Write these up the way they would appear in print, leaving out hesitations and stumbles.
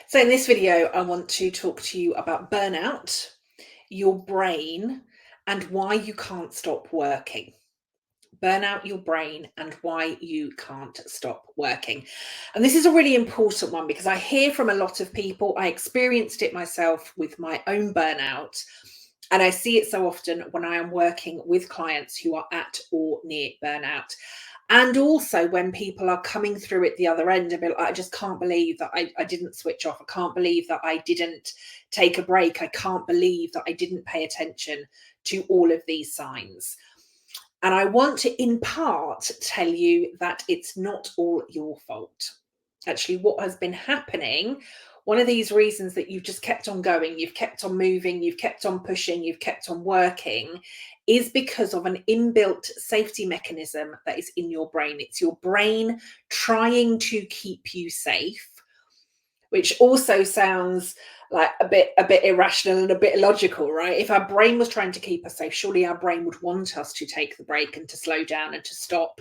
So in this video, I want to talk to you about burnout, your brain, and why you can't stop working. Burnout, your brain, and why you can't stop working. And this is a really important one because I hear from a lot of people. I experienced it myself with my own burnout. And I see it so often when I am working with clients who are at or near burnout. And also when people are coming through at the other end and be like, I just can't believe that I didn't switch off. I can't believe that I didn't take a break. I can't believe that I didn't pay attention to all of these signs. And I want to, in part, tell you that it's not all your fault. Actually, what has been happening, one of these reasons that you've just kept on going, you've kept on moving, you've kept on pushing, you've kept on working, is because of an inbuilt safety mechanism that is in your brain. It's your brain trying to keep you safe, which also sounds like a bit irrational and a bit illogical, right? If our brain was trying to keep us safe, surely our brain would want us to take the break and to slow down and to stop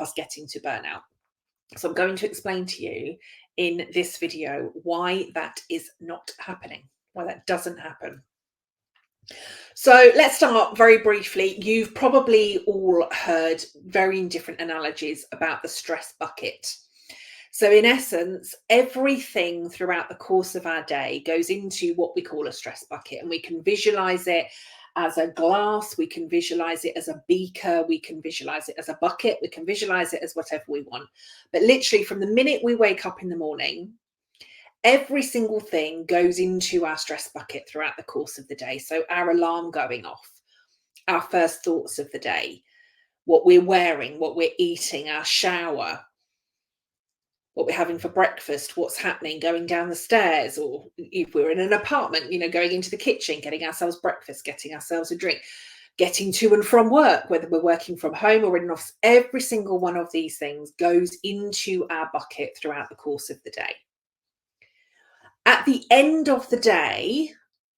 us getting to burnout. So I'm going to explain to you in this video why that is not happening, why that doesn't happen. So let's start very briefly. You've probably all heard varying different analogies about the stress bucket. So in essence, everything throughout the course of our day goes into what we call a stress bucket, and we can visualize it as a glass, we can visualize it as a beaker, we can visualize it as a bucket, we can visualize it as whatever we want. But literally from the minute we wake up in the morning, every single thing goes into our stress bucket throughout the course of the day. So our alarm going off, our first thoughts of the day, what we're wearing, what we're eating, our shower, what we're having for breakfast, what's happening going down the stairs, or if we're in an apartment, going into the kitchen, getting ourselves breakfast, getting ourselves a drink, getting to and from work, whether we're working from home or in an office. Every single one of these things goes into our bucket throughout the course of the day. At the end of the day,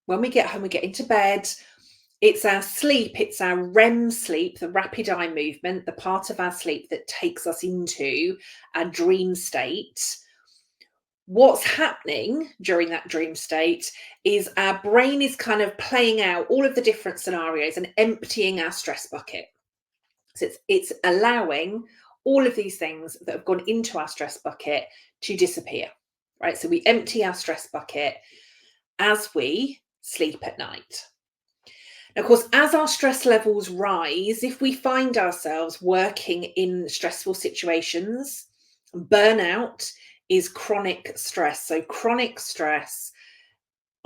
when we get home, we get into bed, it's our sleep, it's our REM sleep, the rapid eye movement, the part of our sleep that takes us into a dream state. What's happening during that dream state is our brain is kind of playing out all of the different scenarios and emptying our stress bucket. So it's allowing all of these things that have gone into our stress bucket to disappear, right? So we empty our stress bucket as we sleep at night. Of course, as our stress levels rise, if we find ourselves working in stressful situations, burnout is chronic stress. So chronic stress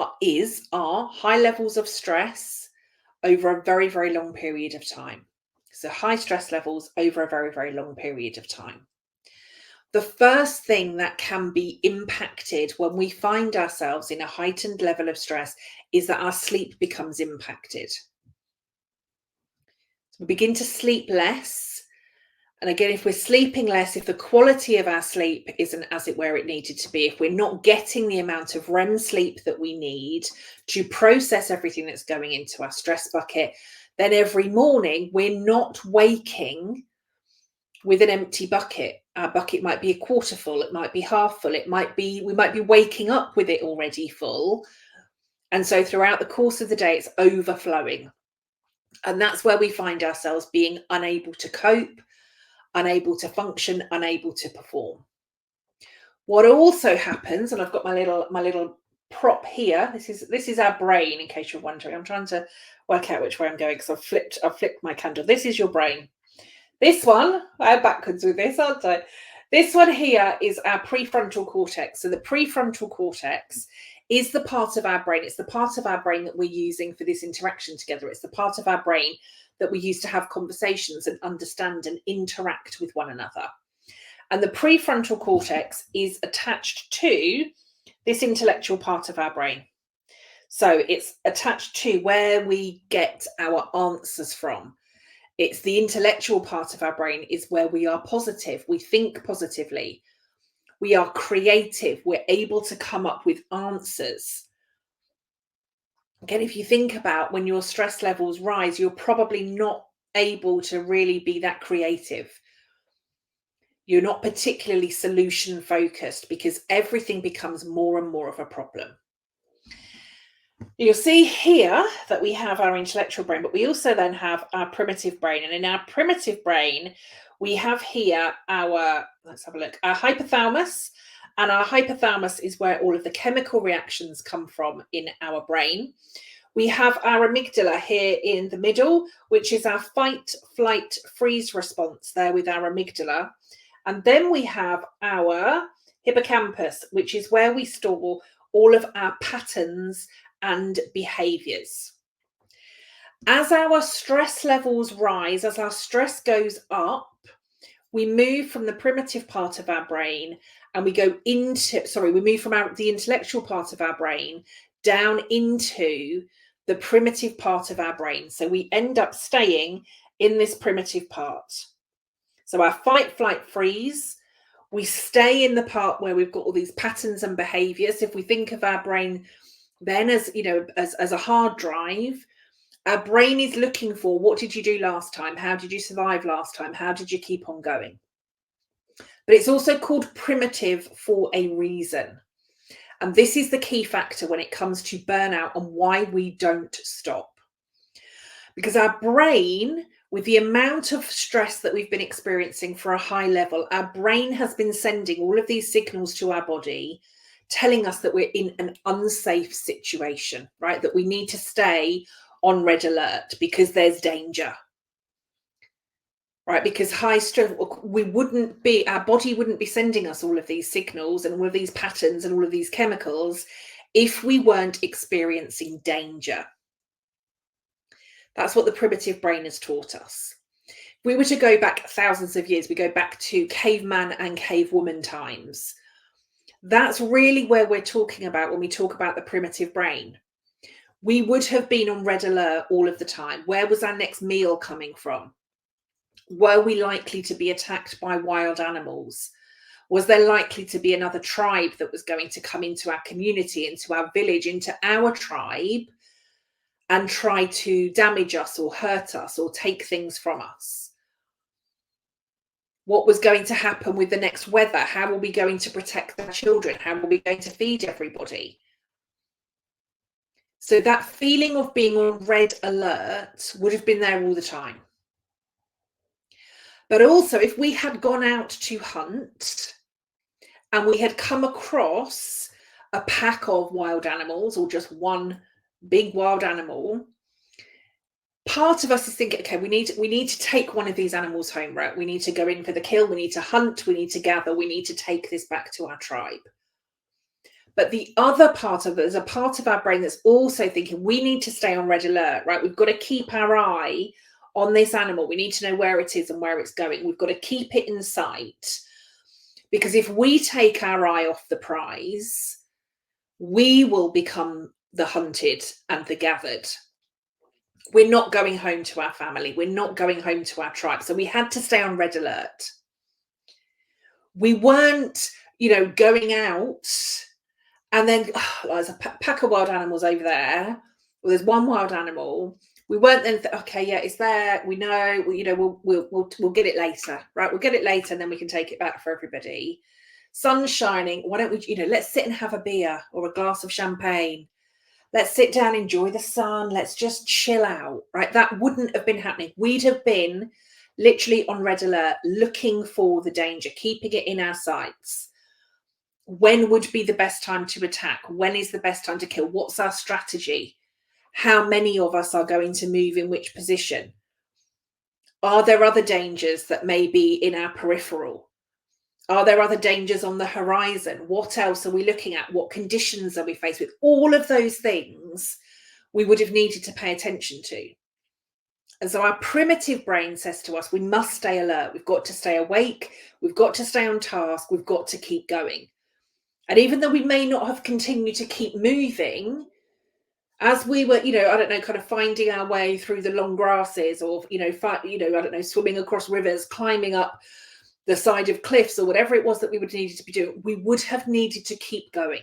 are high levels of stress over a very, very long period of time. So high stress levels over a very, very long period of time. The first thing that can be impacted when we find ourselves in a heightened level of stress is that our sleep becomes impacted. We begin to sleep less. And again, if we're sleeping less, if the quality of our sleep isn't as it where it needed to be, if we're not getting the amount of REM sleep that we need to process everything that's going into our stress bucket, then every morning we're not waking with an empty bucket. Our bucket might be a quarter full, it might be half full, we might be waking up with it already full. And so throughout the course of the day, it's overflowing. And that's where we find ourselves being unable to cope, unable to function, unable to perform. What also happens, and I've got my little prop here. This is our brain, in case you're wondering. I'm trying to work out which way I'm going because I've flipped my candle. This is your brain. This one, I'm backwards with this, aren't I? This one here is our prefrontal cortex. So the prefrontal cortex is the part of our brain. It's the part of our brain that we're using for this interaction together. It's the part of our brain that we use to have conversations and understand and interact with one another. And the prefrontal cortex is attached to this intellectual part of our brain. So it's attached to where we get our answers from. It's the intellectual part of our brain is where we are positive. We think positively. We are creative. We're able to come up with answers. Again, if you think about when your stress levels rise, you're probably not able to really be that creative. You're not particularly solution focused because everything becomes more and more of a problem. You'll see here that we have our intellectual brain, but we also then have our primitive brain. And in our primitive brain, we have here our, let's have a look, our hypothalamus. And our hypothalamus is where all of the chemical reactions come from in our brain. We have our amygdala here in the middle, which is our fight, flight, freeze response there with our amygdala. And then we have our hippocampus, which is where we store all of our patterns and behaviors. As our stress levels rise, as our stress goes up, we move from the primitive part of our brain and we go into, we move from the intellectual part of our brain down into the primitive part of our brain. So we end up staying in this primitive part. So our fight, flight, freeze, we stay in the part where we've got all these patterns and behaviors. If we think of our brain then as, you know, as a hard drive, our brain is looking for, what did you do last time? How did you survive last time? How did you keep on going? But it's also called primitive for a reason. And this is the key factor when it comes to burnout and why we don't stop. Because our brain, with the amount of stress that we've been experiencing for a high level, our brain has been sending all of these signals to our body, telling us that we're in an unsafe situation, right? That we need to stay on red alert because there's danger, right? Because high stress, our body wouldn't be sending us all of these signals and all of these patterns and all of these chemicals if we weren't experiencing danger. That's what the primitive brain has taught us. If we were to go back thousands of years, we go back to caveman and cavewoman times. That's really where we're talking about when we talk about the primitive brain. We would have been on red alert all of the time. Where was our next meal coming from? Were we likely to be attacked by wild animals? Was there likely to be another tribe that was going to come into our community, into our village, into our tribe and try to damage us or hurt us or take things from us? What was going to happen with the next weather? How are we going to protect our children? How are we going to feed everybody? So that feeling of being on red alert would have been there all the time. But also, if we had gone out to hunt and we had come across a pack of wild animals or just one big wild animal, part of us is thinking, okay, we need to take one of these animals home, right? We need to go in for the kill, we need to hunt, we need to gather, we need to take this back to our tribe. But the other part of it is a part of our brain that's also thinking we need to stay on red alert, right? We've got to keep our eye on this animal. We need to know where it is and where it's going. We've got to keep it in sight. Because if we take our eye off the prize, we will become the hunted and the gathered. We're not going home to our family. We're not going home to our tribe. So we had to stay on red alert. We weren't, going out and then there's a pack of wild animals over there. Well, there's one wild animal. We weren't then, okay, yeah, it's there. We know, we'll get it later, right? We'll get it later and then we can take it back for everybody. Sun's shining. Why don't we, let's sit and have a beer or a glass of champagne. Let's sit down, enjoy the sun. Let's just chill out, right? That wouldn't have been happening. We'd have been literally on red alert, looking for the danger, keeping it in our sights. When would be the best time to attack? When is the best time to kill? What's our strategy? How many of us are going to move in which position? Are there other dangers that may be in our peripheral? Are there other dangers on the horizon? What else are we looking at? What conditions are we faced with? All of those things we would have needed to pay attention to. And so our primitive brain says to us, we must stay alert. We've got to stay awake. We've got to stay on task. We've got to keep going. And even though we may not have continued to keep moving, as we were, kind of finding our way through the long grasses or, swimming across rivers, climbing up the side of cliffs or whatever it was that we would needed to be doing, we would have needed to keep going.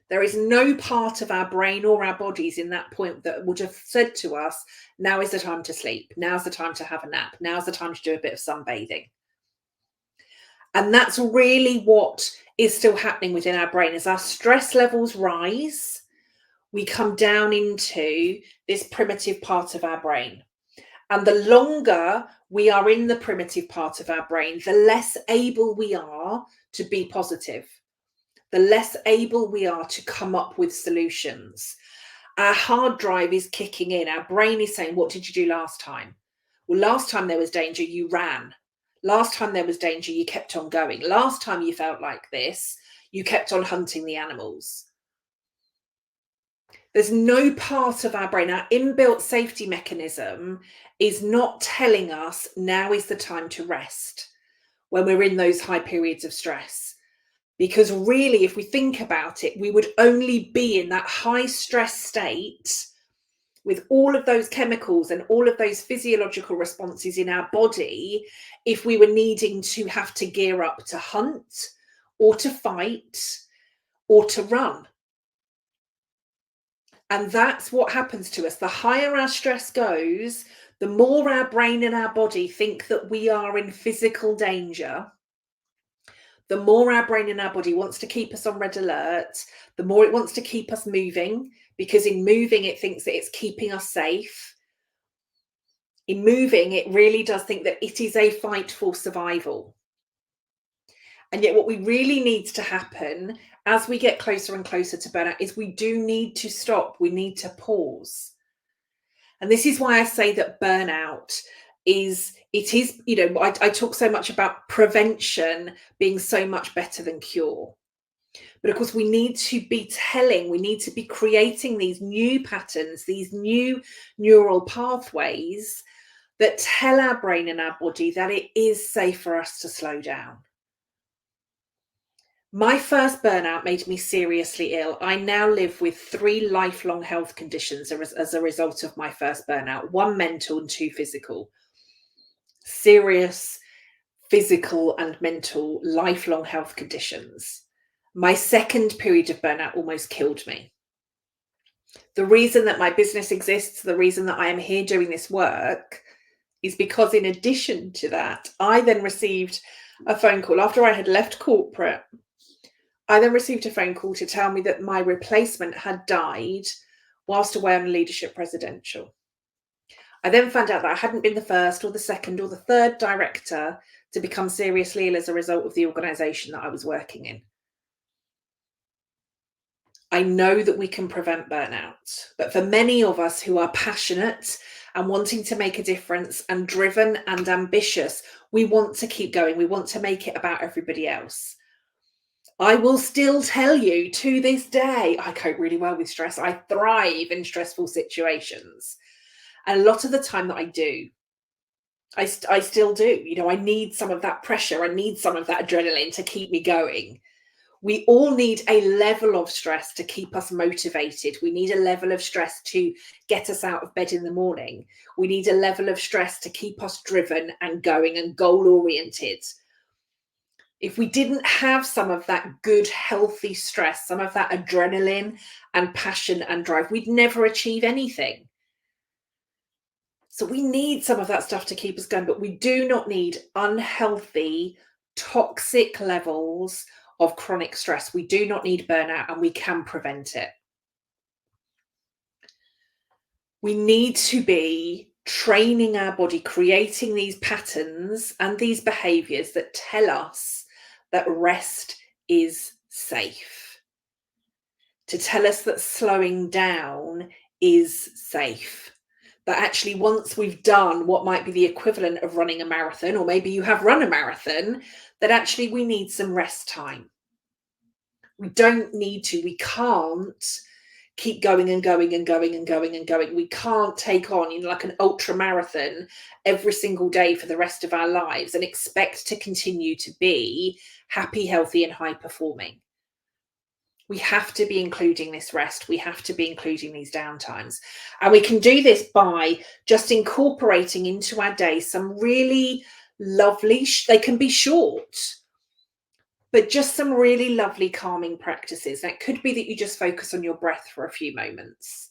There is no part of our brain or our bodies in that point that would have said to us, now is the time to sleep. Now's the time to have a nap. Now's the time to do a bit of sunbathing. And that's really what is still happening within our brain. As our stress levels rise, we come down into this primitive part of our brain. And the longer we are in the primitive part of our brain, the less able we are to be positive, the less able we are to come up with solutions. Our hard drive is kicking in. Our brain is saying, what did you do last time? Well, last time there was danger, you ran. Last time there was danger, you kept on going. Last time you felt like this, you kept on hunting the animals. There's no part of our brain, our inbuilt safety mechanism is not telling us now is the time to rest when we're in those high periods of stress. Because really, if we think about it, we would only be in that high stress state with all of those chemicals and all of those physiological responses in our body if we were needing to have to gear up to hunt or to fight or to run. And that's what happens to us. The higher our stress goes, the more our brain and our body think that we are in physical danger. The more our brain and our body wants to keep us on red alert, the more it wants to keep us moving, because in moving, it thinks that it's keeping us safe. In moving, it really does think that it is a fight for survival. And yet what we really needs to happen as we get closer and closer to burnout is we do need to stop. We need to pause. And this is why I say that burnout is, I talk so much about prevention being so much better than cure. But of course, we need to be creating these new patterns, these new neural pathways that tell our brain and our body that it is safe for us to slow down. My first burnout made me seriously ill. I now live with 3 lifelong health conditions as a result of my first burnout, 1 mental and 2 physical. Serious physical and mental lifelong health conditions. My second period of burnout almost killed me. The reason that my business exists, the reason that I am here doing this work, is because in addition to that, I then received a phone call after I had left corporate. I then received a phone call to tell me that my replacement had died whilst away on a leadership residential. I then found out that I hadn't been the first or the second or the third director to become seriously ill as a result of the organisation that I was working in. I know that we can prevent burnout, but for many of us who are passionate and wanting to make a difference and driven and ambitious, we want to keep going. We want to make it about everybody else. I will still tell you to this day, I cope really well with stress. I thrive in stressful situations. And a lot of the time that I do, I still do. I need some of that pressure. I need some of that adrenaline to keep me going. We all need a level of stress to keep us motivated. We need a level of stress to get us out of bed in the morning. We need a level of stress to keep us driven and going and goal-oriented. If we didn't have some of that good, healthy stress, some of that adrenaline and passion and drive, we'd never achieve anything. So we need some of that stuff to keep us going, but we do not need unhealthy, toxic levels of chronic stress. We do not need burnout, and we can prevent it. We need to be training our body, creating these patterns and these behaviors that tell us that rest is safe, to tell us that slowing down is safe, that actually once we've done what might be the equivalent of running a marathon, or maybe you have run a marathon, that actually we need some rest time. We don't need to, we can't keep going and going and going and going and going. We can't take on, like an ultra marathon every single day for the rest of our lives and expect to continue to be happy, healthy, and high performing. We have to be including this rest. We have to be including these downtimes. And we can do this by just incorporating into our day some really lovely, they can be short, but just some really lovely calming practices. That could be that you just focus on your breath for a few moments.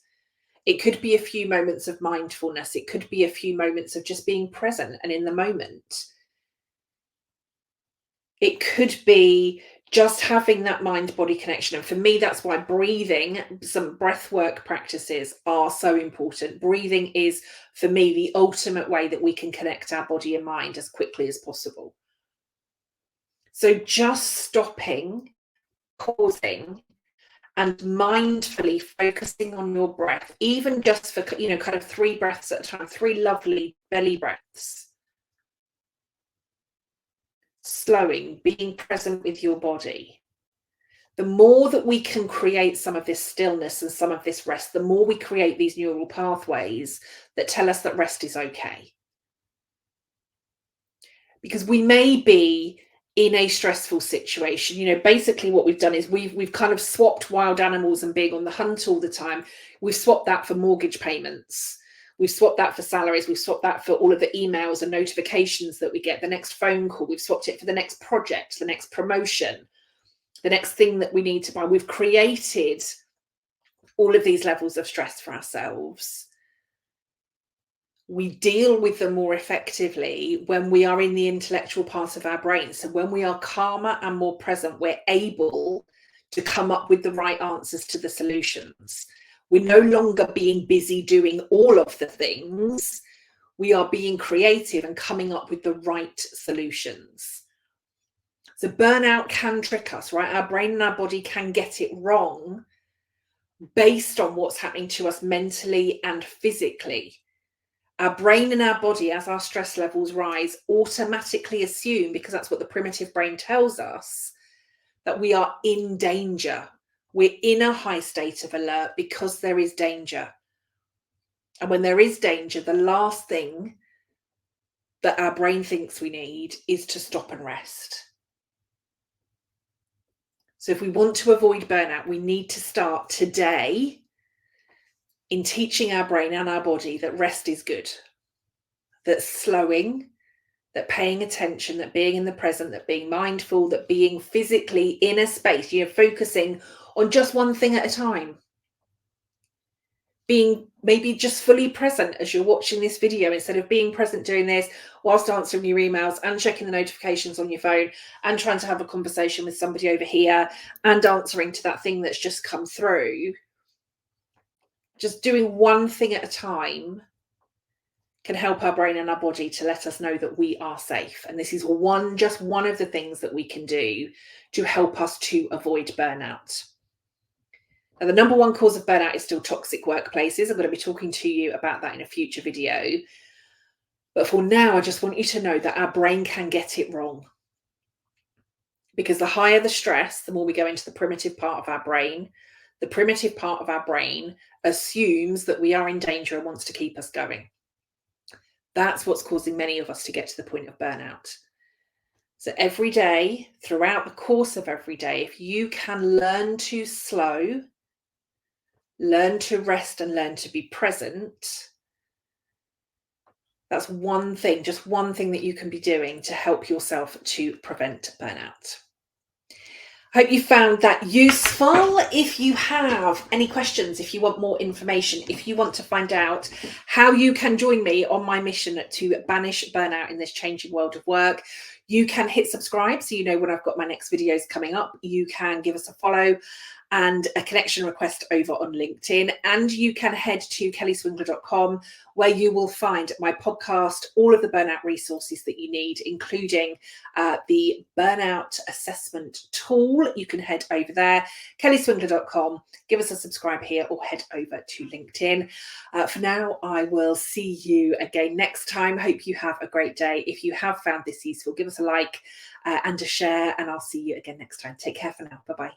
It could be a few moments of mindfulness. It could be a few moments of just being present and in the moment. It could be just having that mind-body connection. And for me, that's why breathing, some breath work practices are so important. Breathing is, for me, the ultimate way that we can connect our body and mind as quickly as possible. So just stopping, pausing, and mindfully focusing on your breath, even just for, kind of 3 breaths at a time, 3 lovely belly breaths. Slowing, being present with your body. The more that we can create some of this stillness and some of this rest, the more we create these neural pathways that tell us that rest is okay. Because we may be in a stressful situation. Basically what we've done is we've kind of swapped wild animals and being on the hunt all the time. We've swapped that for mortgage payments. We've swapped that for salaries. We've swapped that for all of the emails and notifications that we get, the next phone call. We've swapped it for the next project, the next promotion, the next thing that we need to buy. We've created all of these levels of stress for ourselves. We deal with them more effectively when we are in the intellectual part of our brain. So when we are calmer and more present, we're able to come up with the right answers to the solutions. We're no longer being busy doing all of the things. We are being creative and coming up with the right solutions. So burnout can trick us, right? Our brain and our body can get it wrong based on what's happening to us mentally and physically. Our brain and our body, as our stress levels rise, automatically assume, because that's what the primitive brain tells us, that we are in danger. We're in a high state of alert because there is danger. And when there is danger, the last thing that our brain thinks we need is to stop and rest. So if we want to avoid burnout, we need to start today in teaching our brain and our body that rest is good, that slowing, that paying attention, that being in the present, that being mindful, that being physically in a space, focusing on just one thing at a time. Being maybe just fully present as you're watching this video, instead of being present doing this whilst answering your emails and checking the notifications on your phone and trying to have a conversation with somebody over here and answering to that thing that's just come through. Just doing one thing at a time can help our brain and our body to let us know that we are safe. And this is just one of the things that we can do to help us to avoid burnout. Now, the number one cause of burnout is still toxic workplaces. I'm going to be talking to you about that in a future video. But for now, I just want you to know that our brain can get it wrong. Because the higher the stress, the more we go into the primitive part of our brain. The primitive part of our brain assumes that we are in danger and wants to keep us going. That's what's causing many of us to get to the point of burnout. So every day, throughout the course of every day, if you can learn to slow, learn to rest, and learn to be present, that's one thing, just one thing that you can be doing to help yourself to prevent burnout. Hope you found that useful. If you have any questions, if you want more information, if you want to find out how you can join me on my mission to banish burnout in this changing world of work, you can hit subscribe so you know when I've got my next videos coming up. You can give us a follow and a connection request over on LinkedIn. And you can head to kellyswingler.com, where you will find my podcast, all of the burnout resources that you need, including the burnout assessment tool. You can head over there, kellyswingler.com, give us a subscribe here, or head over to LinkedIn. For now, I will see you again next time. Hope you have a great day. If you have found this useful, give us a like and a share, and I'll see you again next time. Take care for now. Bye-bye.